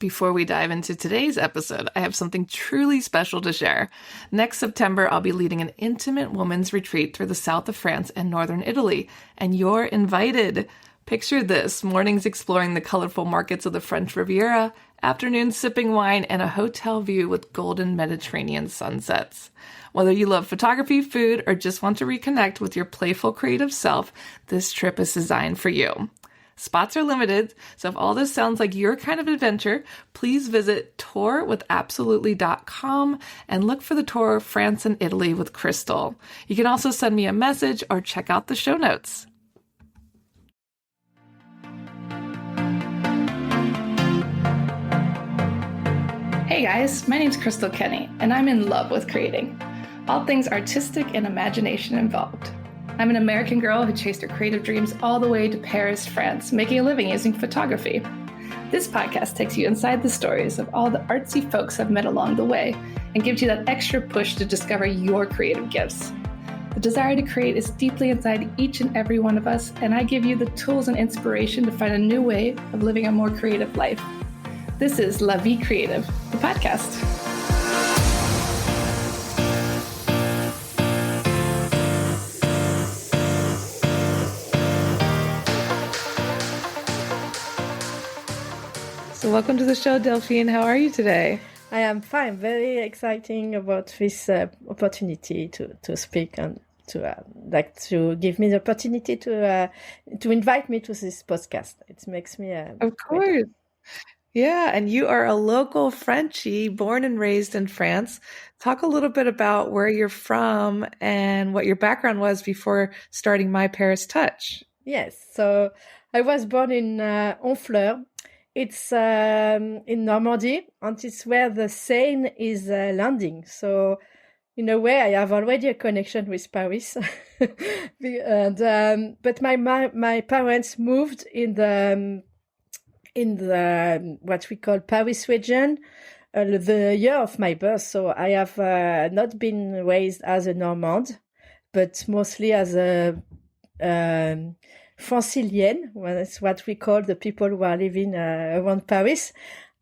Before we dive into today's episode, I have something truly special to share. Next September, I'll be leading an intimate women's retreat through the south of France and northern Italy, and you're invited. Picture this: mornings exploring the colorful markets of the French Riviera, afternoons sipping wine, and a hotel view with golden Mediterranean sunsets. Whether you love photography, food, or just want to reconnect with your playful creative self, this trip is designed for you. Spots are limited, so if all this sounds like your kind of adventure, please visit tourwithabsolutely.com and look for the tour France and Italy with Crystal. You can also send me a message or check out the show notes. Hey guys, my name's Crystal Kenny, and I'm in love with creating. All things artistic and imagination involved. I'm an American girl who chased her creative dreams all the way to Paris, France, making a living using photography. This podcast takes you inside the stories of all the artsy folks I've met along the way and gives you that extra push to discover your creative gifts. The desire to create is deeply inside each and every one of us, and I give you the tools and inspiration to find a new way of living a more creative life. This is La Vie Creative, the podcast. So welcome to the show, Delphine. How are you today? I am fine. Very exciting about this opportunity to speak and to give me the opportunity to invite me to this podcast. It makes me of course. Yeah, and you are a local Frenchie, born and raised in France. Talk a little bit about where you're from and what your background was before starting MyParisTouch. Yes, so I was born in Honfleur. It's in Normandy, and it's where the Seine is landing. So in a way, I have already a connection with Paris. But my parents moved in the what we call Paris region the year of my birth. So I have not been raised as a Normand, but mostly as a Francilienne. Well, it's what we call the people who are living around Paris.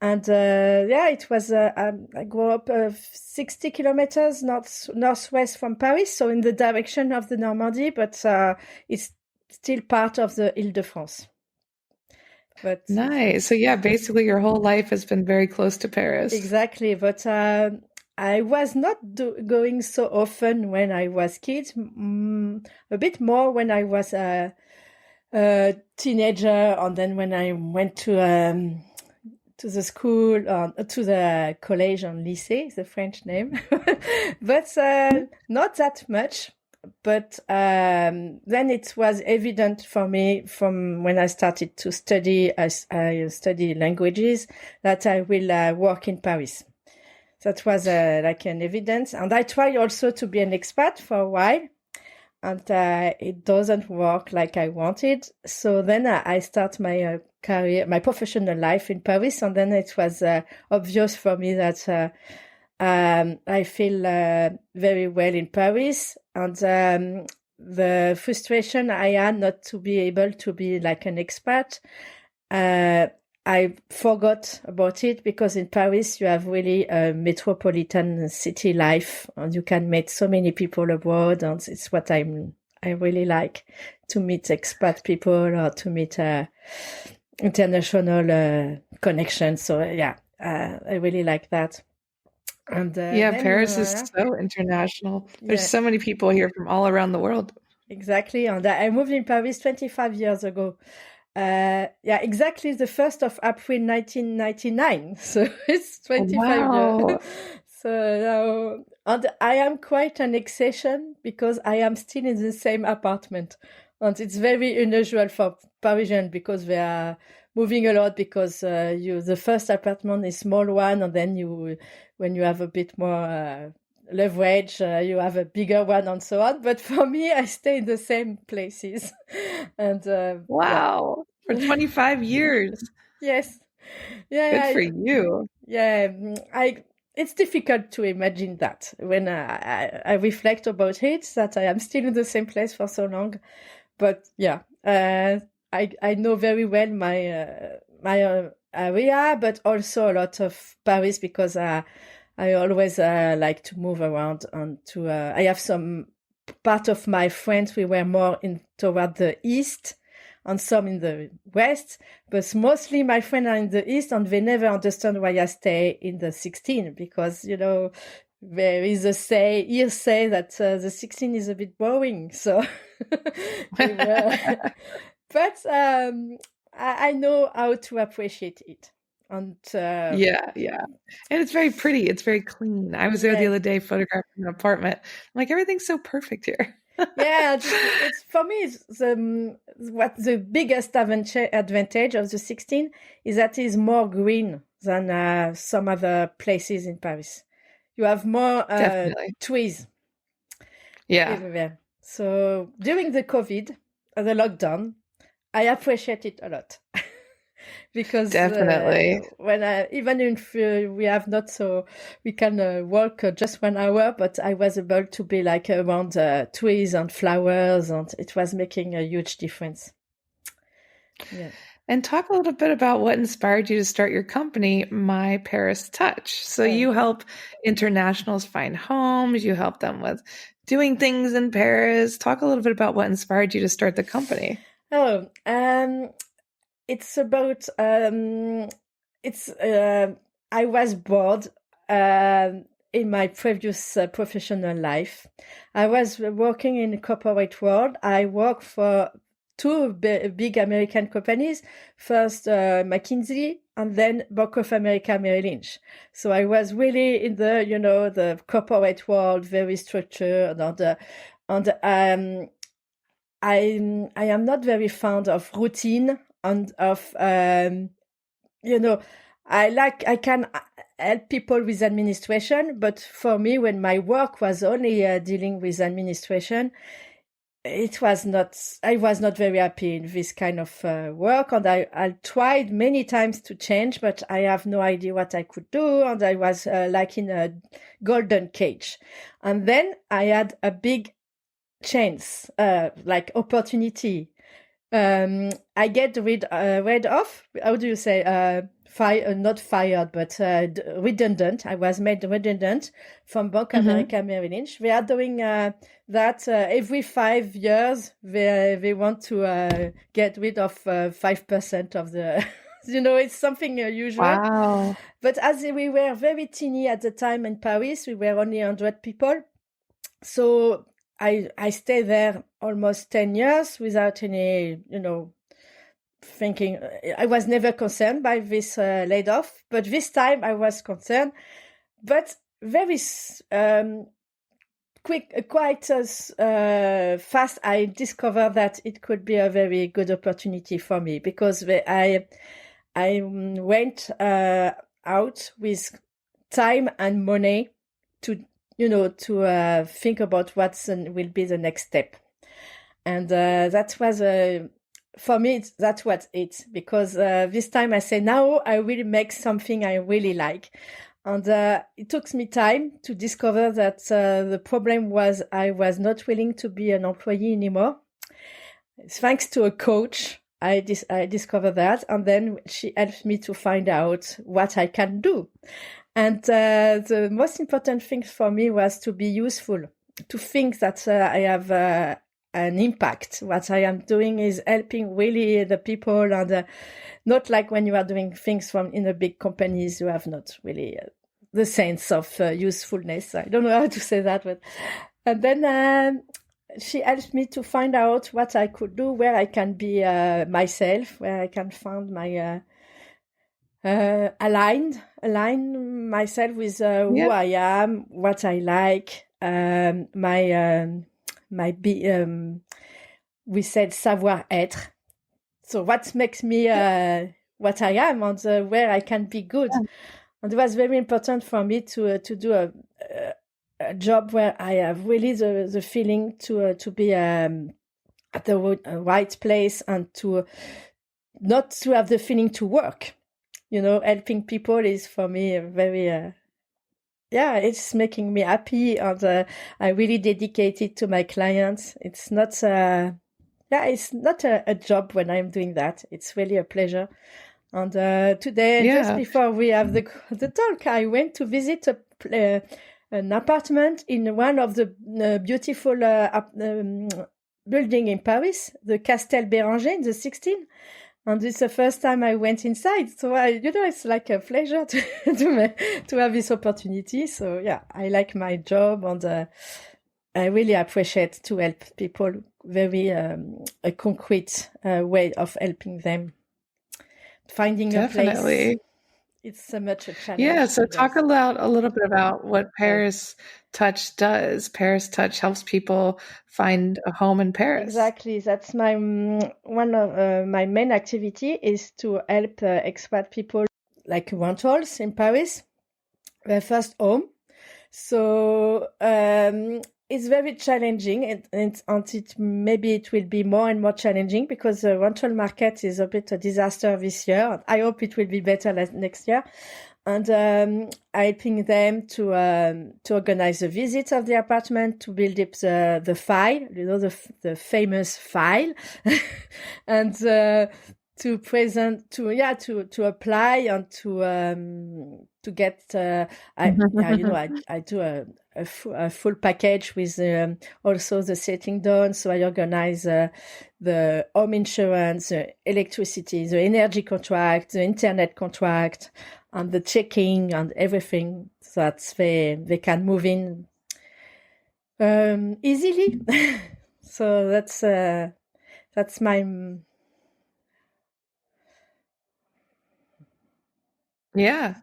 And it was, I grew up 60 kilometers northwest from Paris, so in the direction of the Normandy, but it's still part of the Ile de France. But nice. So yeah, basically your whole life has been very close to Paris. Exactly. But I was not going so often when I was kid, a bit more when I was a teenager, and then when I went to the school, to the college and lycée, the French name, but not that much. But then it was evident for me from when I started to study, I study languages, that I will work in Paris. That was like an evidence. And I tried also to be an expat for a while, and it doesn't work like I wanted. So then I start my career, my professional life in Paris, and then it was obvious for me that I feel very well in Paris, and the frustration I had not to be able to be like an expat, I forgot about it, because in Paris you have really a metropolitan city life, and you can meet so many people abroad, and it's what I really like, to meet expat people or to meet international connections. So yeah, I really like that. And Paris is so international. There's so many people here from all around the world. Exactly. And I moved in Paris 25 years ago. Exactly the 1st of April 1999. So it's 25 years. So now, and I am quite an exception, because I am still in the same apartment. And it's very unusual for Parisian, because they are moving a lot, because the first apartment is small one, and then when you have a bit more leverage, you have a bigger one, and so on. But for me, I stay in the same places. And wow, for 25 years. Yes. Good for you. Yeah, it's difficult to imagine that when I reflect about it, that I am still in the same place for so long. But yeah, I know very well my area, but also a lot of Paris because I always like to move around and to. I have some part of my friends. We were more in toward the east, and some in the west. But mostly my friends are in the east, and they never understand why I stay in the 16 because there is a hearsay that the 16 is a bit boring. So, but I know how to appreciate it. And Yeah, yeah. And it's very pretty. It's very clean. I was there the other day photographing an apartment. I'm like, everything's so perfect here. Yeah, it's for me. What the biggest advantage of the 16 is that it's more green than some other places in Paris. You have more trees everywhere. So during the COVID, the lockdown, I appreciate it a lot. Because definitely when even if we have not so we can walk just 1 hour, but I was able to be like around trees and flowers, and it was making a huge difference. Yeah. And talk a little bit about what inspired you to start your company, MyParisTouch. So you help internationals find homes, you help them with doing things in Paris. Talk a little bit about what inspired you to start the company. It's about I was bored in my previous professional life. I was working in the corporate world. I worked for two big American companies, first McKinsey and then Bank of America Merrill Lynch. So I was really in the corporate world, very structured, and I am not very fond of routine and of I can help people with administration, but for me, when my work was only dealing with administration, I was not very happy in this kind of work, and I tried many times to change, but I have no idea what I could do, and I was like in a golden cage. And then I had a big chance, like opportunity. I get rid of, how do you say, not fired, but redundant. I was made redundant from Bank of America Merrill Lynch. They are doing that every 5 years. They want to get rid of 5% of the. It's something usual. Wow! But as we were very teeny at the time in Paris, we were only 100 people, so I stayed there almost 10 years without any, thinking. I was never concerned by this laid off, but this time I was concerned. But very quite fast, I discovered that it could be a very good opportunity for me because I went out with time and money to think about what will be the next step. And that was, for me, that's what it, because this time I say, now I will make something I really like. And it took me time to discover that the problem was I was not willing to be an employee anymore. Thanks to a coach, I discovered that. And then she helped me to find out what I can do. And the most important thing for me was to be useful, to think that I have an impact. What I am doing is helping really the people, and not like when you are doing things in the big companies, you have not really the sense of usefulness. I don't know how to say that, but and then she helped me to find out what I could do, where I can be myself, where I can find my align myself with who I am, what I like, we said savoir-être. So what makes me what I am, and where I can be good. And it was very important for me to do a job where I have really the feeling to be at the right place, and to not to have the feeling to work. Helping people is for me very, it's making me happy, and I really dedicate it to my clients. It's not, it's not a job when I'm doing that. It's really a pleasure. And today, just before we have the talk, I went to visit an apartment in one of the beautiful building in Paris, the Castel Béranger in the 16th. And it's the first time I went inside. So, it's like a pleasure to have this opportunity. So, yeah, I like my job, and I really appreciate to help people. Very a concrete way of helping them. Finding a place, it's so much a challenge. Yeah, so talk a little bit about what ParisTouch does. ParisTouch helps people find a home in Paris. Exactly. That's one of my main activity is to help expat people like rentals in Paris, their first home. So it's very challenging, and maybe it will be more and more challenging because the rental market is a bit a disaster this year. I hope it will be better next year. And helping them to organize the visits of the apartment, to build up the file, the famous file, and to present, to apply and to get. I do a full package with also the setting done. So I organize the home insurance, the electricity, the energy contract, the internet contract, and the checking and everything, so that they can move in easily. So that's my. Yeah,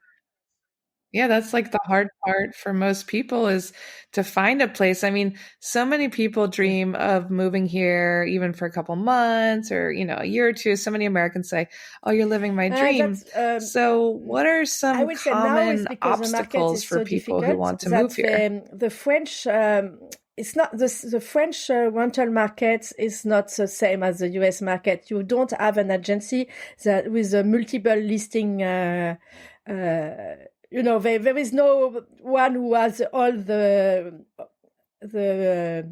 that's like the hard part for most people is to find a place. I mean, so many people dream of moving here even for a couple months or, a year or two. So many Americans say, oh, you're living my dream. So what are some common obstacles for people who want to move here? The French, it's not the French rental market is not the same as the US market. You don't have an agency that with a multiple listing, there is no one who has all the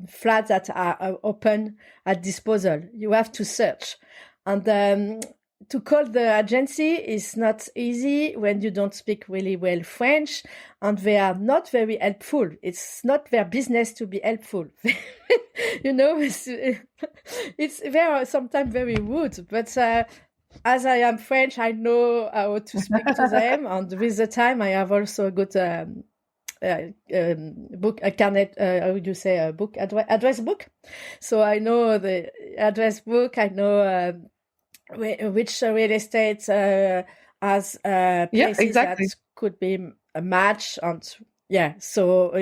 flats that are open at disposal. You have to search, and to call the agency is not easy when you don't speak really well French, and they are not very helpful. It's not their business to be helpful. They are sometimes very rude, but as I am French, I know how to speak to them, and with the time, I have also got book, a carnet. How would you say a book? Address book. So I know the address book. I know which real estate has places that could be a match, and So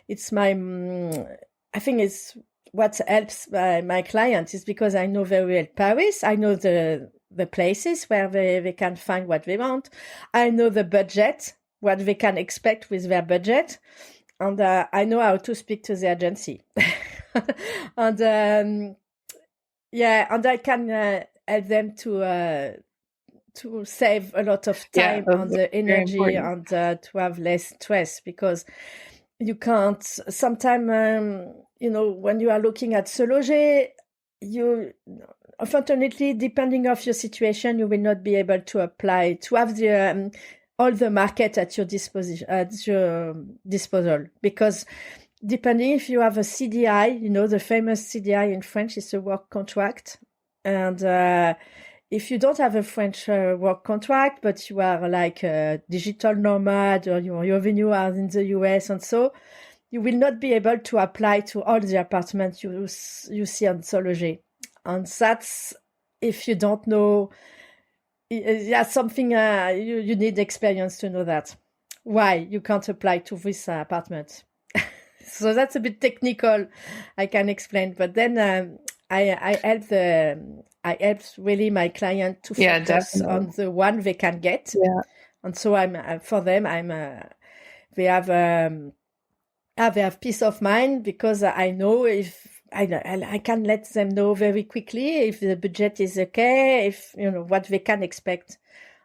it's my. I think it's what helps my clients is because I know very well Paris. I know the places where they can find what they want. I know the budget, what they can expect with their budget. And I know how to speak to the agency. And and I can help them to save a lot of time and the energy and to have less stress, because you can't sometimes, when you are looking at se loger, unfortunately, depending on your situation, you will not be able to apply to have the all the market at your disposal, because depending if you have a CDI, the famous CDI in French is a work contract, and if you don't have a French work contract, but you are like a digital nomad or your revenue are in the US, and so you will not be able to apply to all the apartments you see on Se Loger. And that's, if you don't know, something you need experience to know that. Why you can't apply to this apartment. So that's a bit technical, I can explain. But then I help really my client to focus on the one they can get. Yeah. And so they have peace of mind, because I know if I can let them know very quickly if the budget is okay, if what they can expect.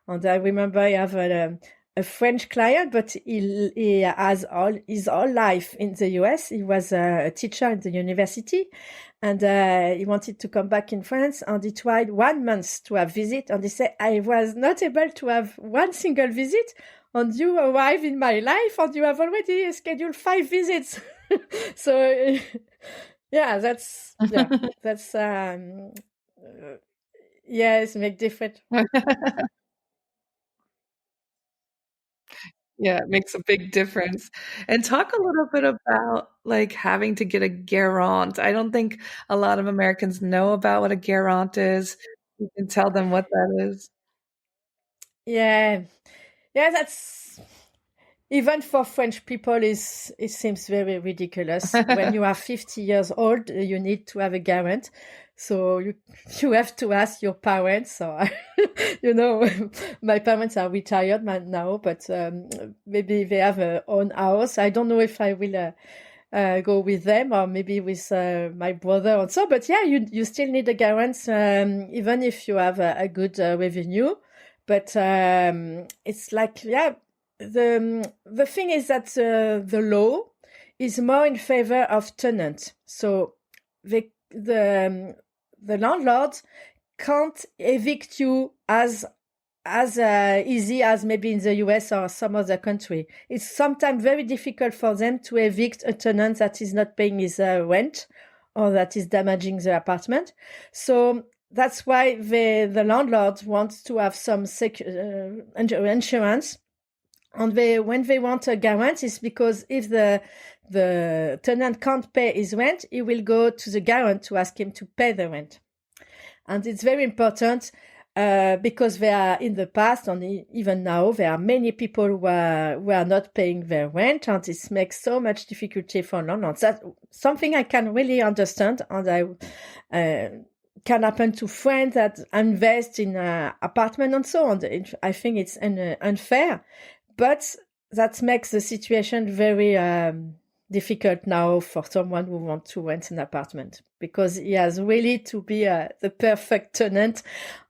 And I remember I have a French client, but he has all his whole life in the US. He was a teacher in the university, and he wanted to come back in France, and he tried 1 month to have visit, and he said, I was not able to have one single visit, and you arrive in my life, and you have already scheduled 5 visits. So, yeah, that's yes, make different. Yeah, it makes a big difference. And talk a little bit about like having to get a garant. I don't think a lot of Americans know about what a garant is. You can tell them what that is. Yeah, yeah, that's even for French people is it seems very ridiculous. When you are 50 years old, you need to have a garant. So you have to ask your parents. So you know, my parents are retired now, but maybe they have their own house. I don't know if I will go with them or maybe with my brother also. But yeah, you still need a garant, even if you have a good revenue. But it's like, yeah, the thing is that the law is more in favor of tenant. So the landlord can't evict you as easy as maybe in the US or some other country. It's sometimes very difficult for them to evict a tenant that is not paying his rent or that is damaging the apartment. So that's why the landlord wants to have some insurance. And when they want a garant, it's because if the tenant can't pay his rent, he will go to the garant to ask him to pay the rent. And it's very important because they are in the past and even now there are many people who are not paying their rent, and this makes so much difficulty for landlords. That's something I can really understand, and I can happen to friends that invest in apartment and so on. I think it's unfair. But that makes the situation very difficult now for someone who wants to rent an apartment, because he has really to be the perfect tenant.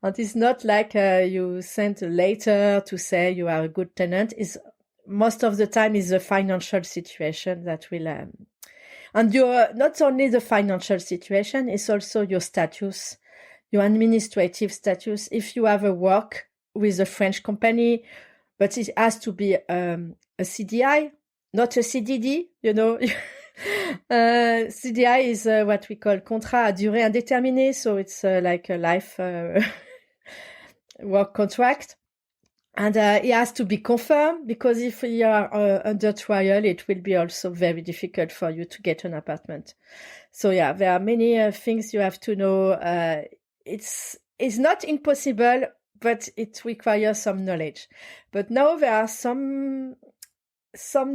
And it's not like you send a letter to say you are a good tenant. Most of the time is the financial situation that will... and not only the financial situation, it's also your status, your administrative status. If you have a work with a French company, but it has to be a CDI, not a CDD, you know. CDI is what we call contrat à durée indéterminée, so it's like a life work contract. And it has to be confirmed, because if you are under trial, it will be also very difficult for you to get an apartment. So yeah, there are many things you have to know. It's not impossible, but it requires some knowledge. But now there are some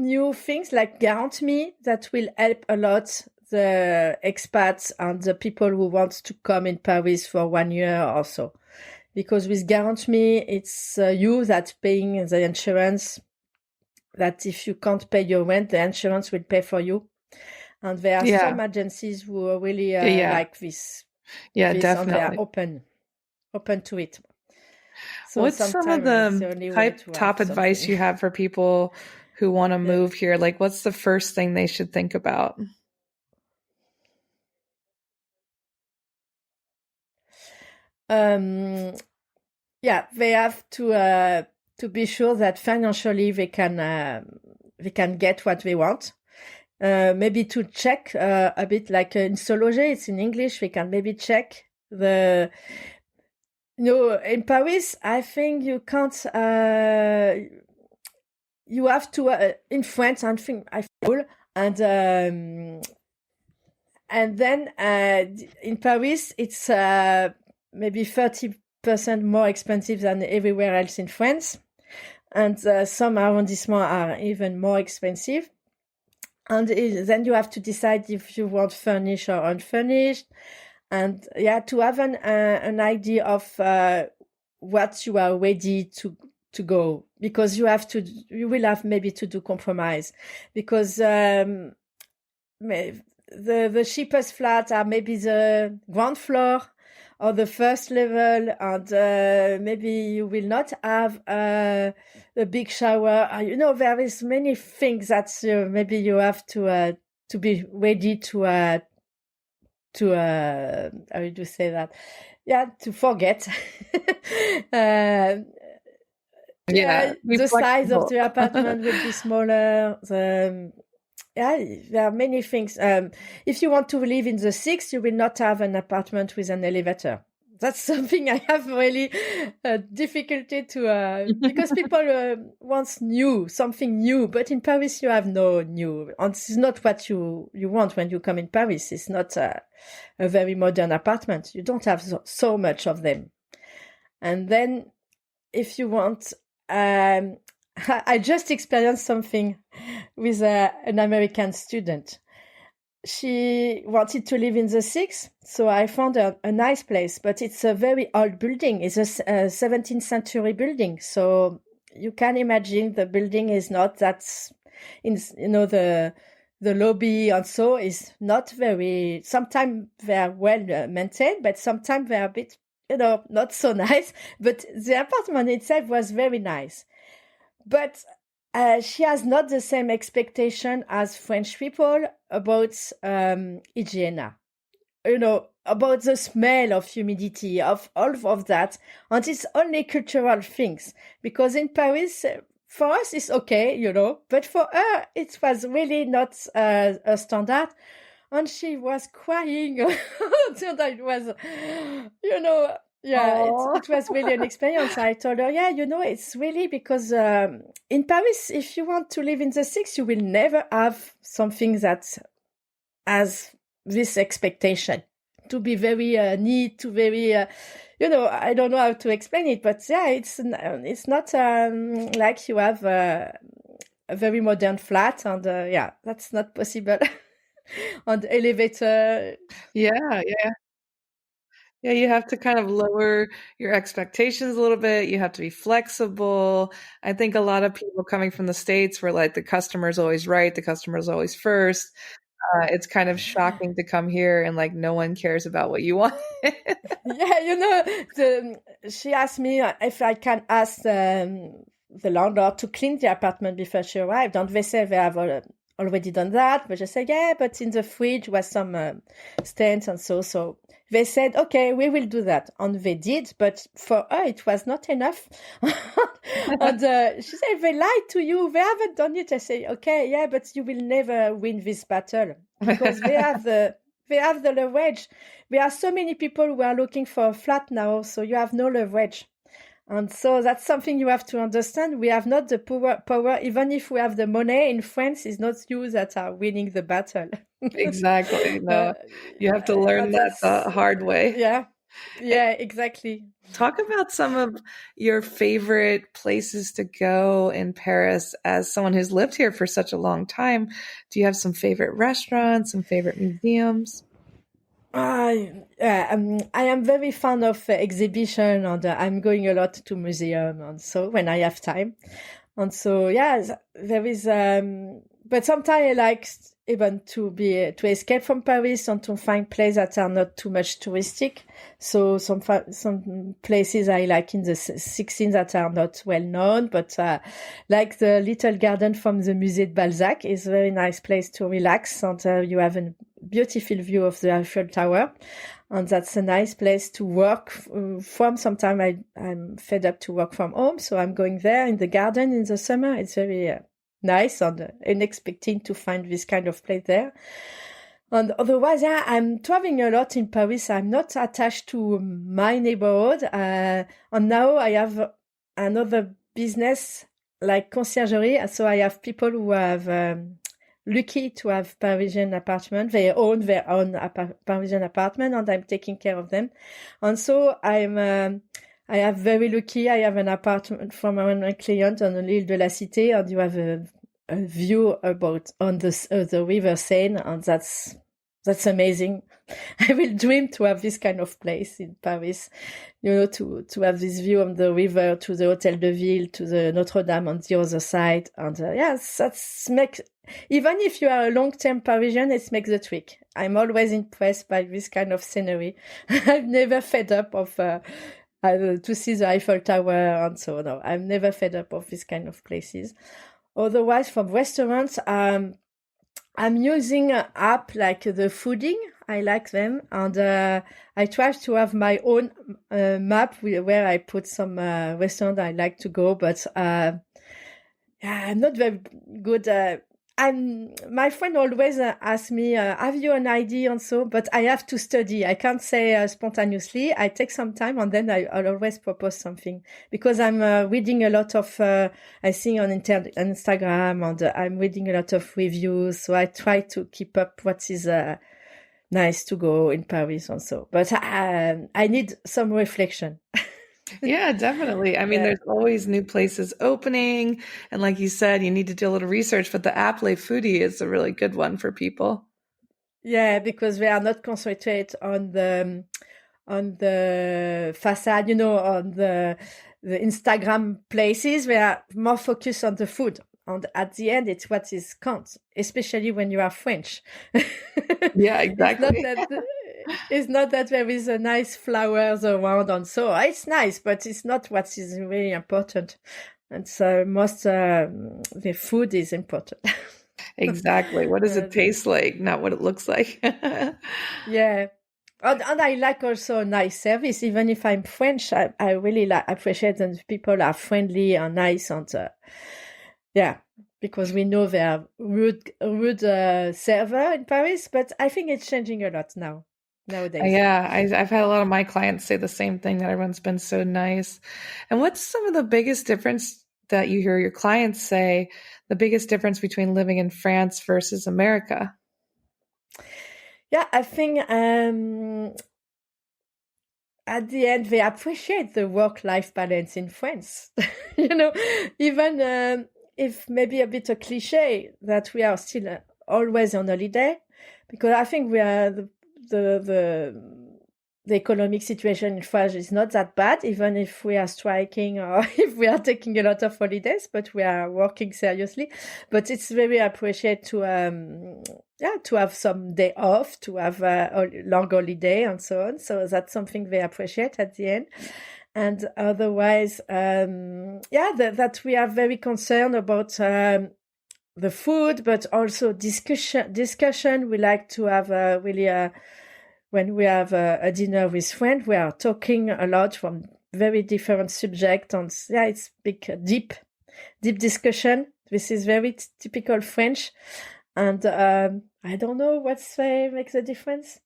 new things like Guarant Me that will help a lot the expats and the people who want to come in Paris for 1 year or so. Because with Guarant Me, it's you that's paying the insurance, that if you can't pay your rent, the insurance will pay for you. And there are some agencies who are really like this. Yeah, this, definitely. And they are open to it. So what's some of the top advice you have for people who want to move here? Like, what's the first thing they should think about? Yeah, they have to be sure that financially they can get what they want. Maybe to check a bit like in Sologer, it's in English. They can maybe check the. No, in Paris, I think you can't. You have to in France. I think I feel, and then in Paris, it's maybe 30% more expensive than everywhere else in France, and some arrondissements are even more expensive. And then you have to decide if you want furnished or unfurnished. And yeah, to have an idea of what you are ready to go, because you will have maybe to do compromise, because the cheapest flats are maybe the ground floor or the first level, and maybe you will not have a big shower. There is many things that maybe you have to be ready to how do you say that? Yeah, to forget. The size of the apartment will be smaller. There are many things. If you want to live in the 6, you will not have an apartment with an elevator. That's something I have really difficulty to, because people want something new, but in Paris you have no new. And this is not what you want when you come in Paris. It's not a very modern apartment. You don't have so much of them. And then if you want, I just experienced something with an American student. She wanted to live in the 6, so I found a nice place, but it's a very old building. It's a 17th century building, so you can imagine the building is not that, the lobby and so is not very, sometimes they're well maintained, but sometimes they're a bit, not so nice, but the apartment itself was very nice. But she has not the same expectation as French people about hygiene, about the smell of humidity, of all of that. And it's only cultural things. Because in Paris, for us, it's okay, but for her, it was really not a standard. And she was crying. So that was, yeah, it was really an experience. I told her, it's really because in Paris, if you want to live in the 6, you will never have something that has this expectation to be very neat, to very, I don't know how to explain it, but yeah, it's not like you have a very modern flat, and that's not possible. On the elevator. Yeah. Yeah, you have to kind of lower your expectations a little bit. You have to be flexible. I think a lot of people coming from the States were like, the customer's always right, the customer's always first. It's kind of shocking to come here and like no one cares about what you want. Yeah, she asked me if I can ask the landlord to clean the apartment before she arrived. And they say they have already done that, but I said, yeah, but in the fridge was some stains and so they said, okay, we will do that. And they did, but for her, it was not enough. And she said, they lied to you. They haven't done it. I say, okay, yeah, but you will never win this battle because they have the leverage. There are so many people who are looking for a flat now, so you have no leverage. And so that's something you have to understand. We have not the power, even if we have the money in France, it's not you that are winning the battle. Exactly. No, you have to learn that the hard way. Yeah, exactly. Talk about some of your favorite places to go in Paris as someone who's lived here for such a long time. Do you have some favorite restaurants, some favorite museums? I am very fond of exhibition, and I'm going a lot to museum, and so when I have time, and so there is. But sometimes I like even to escape from Paris and to find places that are not too much touristic. So some places I like in the 16 that are not well known, but like the little garden from the Musée de Balzac is a very nice place to relax, and you have a beautiful view of the Eiffel Tower. And that's a nice place to work from. Sometimes I'm fed up to work from home, so I'm going there in the garden in the summer. It's very nice and unexpected to find this kind of place there. And otherwise, I'm traveling a lot in Paris. I'm not attached to my neighborhood. And now I have another business like conciergerie. So I have people who have lucky to have Parisian apartment. They own their own Parisian apartment, and I'm taking care of them. And so I have very lucky. I have an apartment from my client on Ile de la Cité, and you have a view on the river Seine, and that's amazing. I will dream to have this kind of place in Paris, to have this view on the river, to the Hôtel de Ville, to the Notre Dame on the other side. And yes, that's even if you are a long-term Parisian, it makes the trick. I'm always impressed by this kind of scenery. I've never fed up of to see the Eiffel Tower and so on. No, I'm never fed up of this kind of places. Otherwise, from restaurants, I'm using an app like the Fooding. I like them, and I try to have my own map where I put some restaurant I like to go. But I'm not very good. My friend always asks me, "Have you an idea?" and so, but I have to study. I can't say spontaneously. I take some time, and then I'll always propose something because I'm reading a lot of. I see on Instagram, and I'm reading a lot of reviews. So I try to keep up what is nice to go in Paris also. But I need some reflection. Yeah, definitely. I mean, there's always new places opening. And like you said, you need to do a little research, but the app Le Foodie is a really good one for people. Yeah, because they are not concentrated on the facade, on the Instagram places. They are more focused on the food. And at the end, it's what is counts, especially when you are French. Yeah, exactly. It's not that there is a nice flowers around and so it's nice, but it's not what is really important. And so most the food is important. Exactly. What does it taste like? Not what it looks like. Yeah. And I like also a nice service. Even if I'm French, I really appreciate that people are friendly and nice and because we know they are rude server in Paris, but I think it's changing a lot nowadays. Yeah, I've had a lot of my clients say the same thing, that everyone's been so nice. And what's some of the biggest difference that you hear your clients say, the biggest difference between living in France versus America? Yeah, I think at the end they appreciate the work-life balance in France. Even if maybe a bit a cliche that we are still always on holiday, because I think we are the economic situation in France is not that bad, even if we are striking or if we are taking a lot of holidays, but we are working seriously. But it's very appreciated to have some day off, to have a long holiday and so on. So that's something they appreciate at the end. And otherwise, that we are very concerned about the food, but also discussion. We like to have when we have a dinner with friends, we are talking a lot from very different subjects. And it's deep discussion. This is very typical French. And I don't know what makes a difference.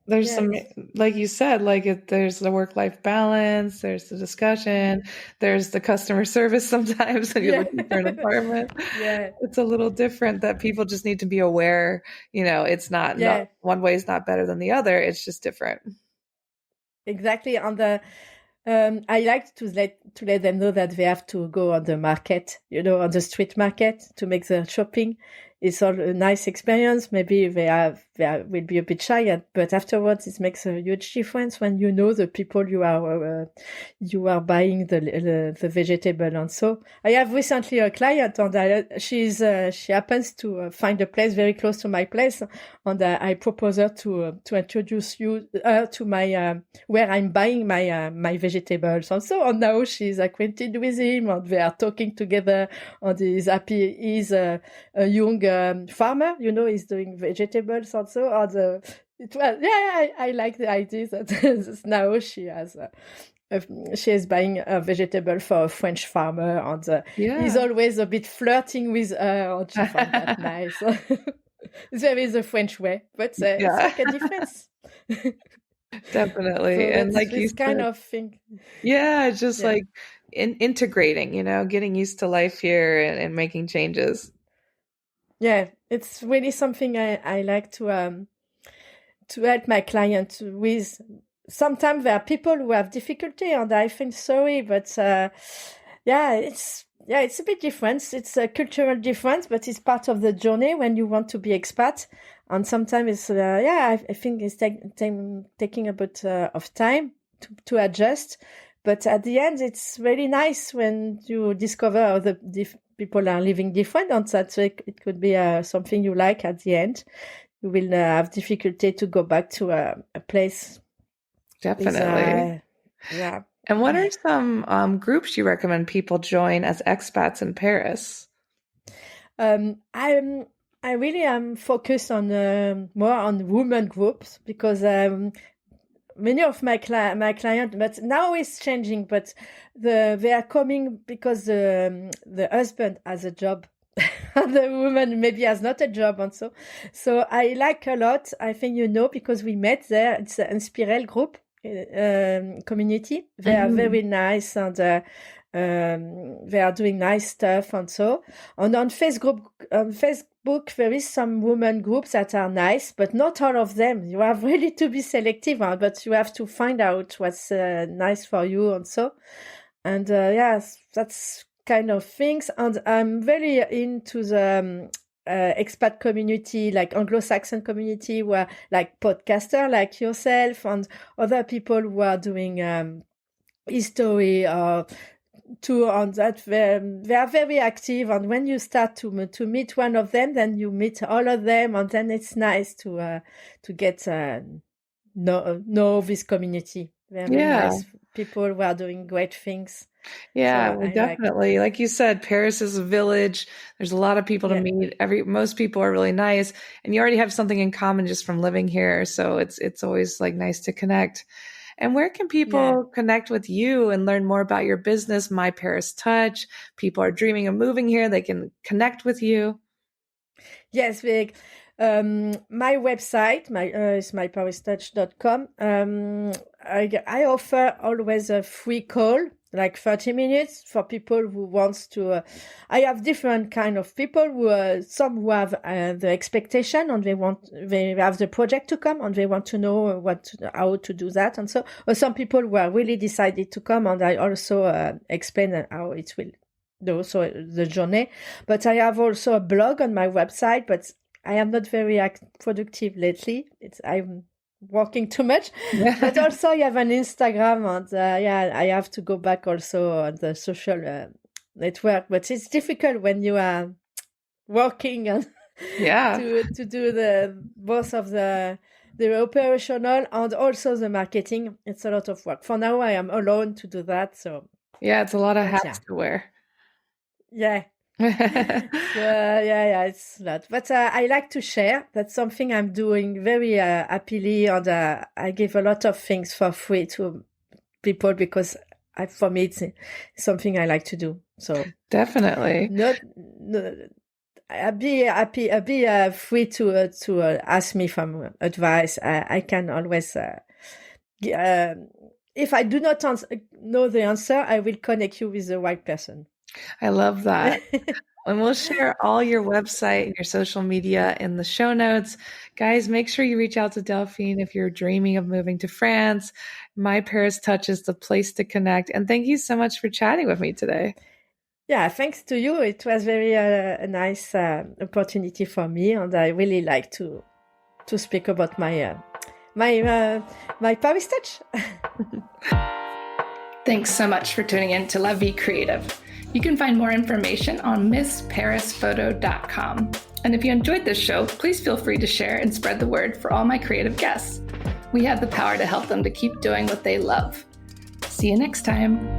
There's some, like you said, there's the work-life balance, there's the discussion, there's the customer service sometimes when you're looking for an apartment. Yeah. It's a little different, that people just need to be aware, it's not one way is not better than the other. It's just different. Exactly. I like to let them know that they have to go on the market, on the street market to make their shopping. It's all a nice experience. Maybe they will be a bit shy, but afterwards it makes a huge difference when you know the people you are buying the vegetable. And so I have recently a client, and she happens to find a place very close to my place, and I propose her to introduce you to my where I'm buying my vegetables. And so on, now she's acquainted with him, and they are talking together, and he's happy. He's a young farmer, he's doing vegetables also. I like the idea that now she is buying a vegetable for a French farmer, and he's always a bit flirting with her, and she found that nice. There is a French way, but it's like a difference. Definitely. So and like you said, kind of thing. Yeah, it's just like integrating, getting used to life here and making changes. Yeah, it's really something I like to help my client with. Sometimes there are people who have difficulty, and I feel sorry, but it's a bit different. It's a cultural difference, but it's part of the journey when you want to be expat. And sometimes it's, I think it's taking a bit of time to adjust. But at the end, it's really nice when you discover how the people are living different. And that it could be something you like at the end. You will have difficulty to go back to a place. Definitely. Yeah. And what are some groups you recommend people join as expats in Paris? I really am focused on more on women groups because many of my clients, but now it's changing. But they are coming because the husband has a job. The woman maybe has not a job and so I like a lot. I think because we met there. It's an Inspirel group community. They are very nice and they are doing nice stuff and so. And on Facebook there is some women groups that are nice, but not all of them. You have really to be selective, but you have to find out what's nice for you and so. And that's kind of things. And I'm very into the expat community, like Anglo-Saxon community, where like podcaster like yourself and other people who are doing history or tour on that. They are very active, and when you start to meet one of them, then you meet all of them, and then it's nice to get know this community. Very nice people who are doing great things. Yeah, so definitely. Like you said, Paris is a village. There's a lot of people to meet. Most people are really nice, and you already have something in common just from living here. So it's always like nice to connect. And where can people connect with you and learn more about your business, MyParisTouch? People are dreaming of moving here. They can connect with you. Yes, Vic. My website is myparistouch.com. I offer always a free call, like 30 minutes for people who wants to. I have different kind of people some who have the expectation and they have the project to come and they want to know how to do that, and so. Or some people who are really decided to come, and I also explain how it will do so the journey. But I have also a blog on my website, but I am not very productive lately. I'm working too much. But also I have an Instagram, and I have to go back also on the social network. But it's difficult when you are working and to do the both of the operational and also the marketing. It's a lot of work. For now, I am alone to do that. So it's a lot of hats to wear. Yeah. It's a lot. But I like to share. That's something I'm doing very happily, and I give a lot of things for free to people because for me it's something I like to do. So definitely, I'd be free to ask me for advice. I can always. If I do not know the answer, I will connect you with the right person. I love that. And we'll share all your website and your social media in the show notes. Guys, make sure you reach out to Delphine if you're dreaming of moving to France. MyParisTouch is the place to connect. And thank you so much for chatting with me today. Yeah, thanks to you. It was very a nice opportunity for me, and I really like to speak about my ParisTouch. Thanks so much for tuning in to La Vie Creative. You can find more information on MissParisPhoto.com. And if you enjoyed this show, please feel free to share and spread the word for all my creative guests. We have the power to help them to keep doing what they love. See you next time.